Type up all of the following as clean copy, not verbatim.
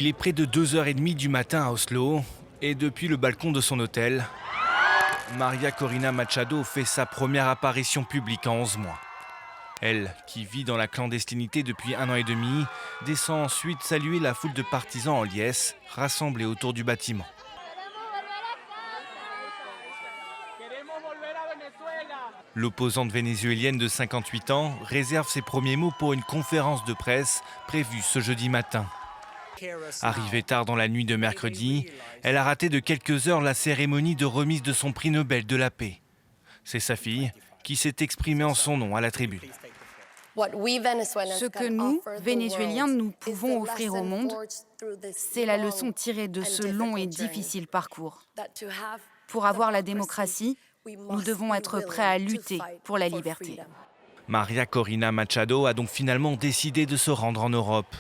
Il est près de 2h30 du matin à Oslo et depuis le balcon de son hôtel, Maria Corina Machado fait sa première apparition publique en 11 mois. Elle, qui vit dans la clandestinité depuis 1 an et demi, descend ensuite saluer la foule de partisans en liesse rassemblés autour du bâtiment. L'opposante vénézuélienne de 58 ans réserve ses premiers mots pour une conférence de presse prévue ce jeudi matin. Arrivée tard dans la nuit de mercredi, elle a raté de quelques heures la cérémonie de remise de son prix Nobel de la paix. C'est sa fille qui s'est exprimée en son nom à la tribune. Ce que nous, Vénézuéliens, nous pouvons offrir au monde, c'est la leçon tirée de ce long et difficile parcours. Pour avoir la démocratie, nous devons être prêts à lutter pour la liberté. Maria Corina Machado a donc finalement décidé de se rendre en Europe.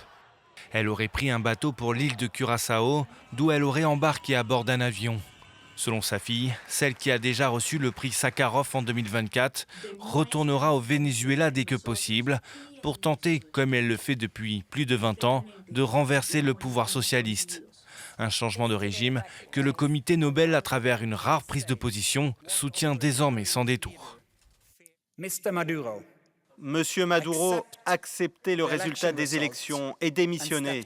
Elle aurait pris un bateau pour l'île de Curaçao, d'où elle aurait embarqué à bord d'un avion. Selon sa fille, celle qui a déjà reçu le prix Sakharov en 2024, retournera au Venezuela dès que possible pour tenter, comme elle le fait depuis plus de 20 ans, de renverser le pouvoir socialiste. Un changement de régime que le comité Nobel, à travers une rare prise de position, soutient désormais sans détour. Monsieur Maduro, acceptez le résultat des élections et démissionnez.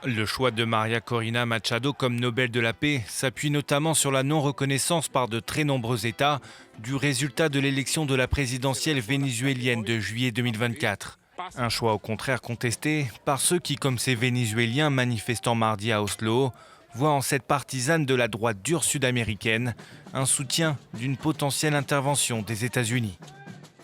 Le choix de Maria Corina Machado comme Nobel de la paix s'appuie notamment sur la non-reconnaissance par de très nombreux États du résultat de l'élection de la présidentielle vénézuélienne de juillet 2024. Un choix au contraire contesté par ceux qui, comme ces Vénézuéliens manifestant mardi à Oslo, voient en cette partisane de la droite dure sud-américaine un soutien d'une potentielle intervention des États-Unis.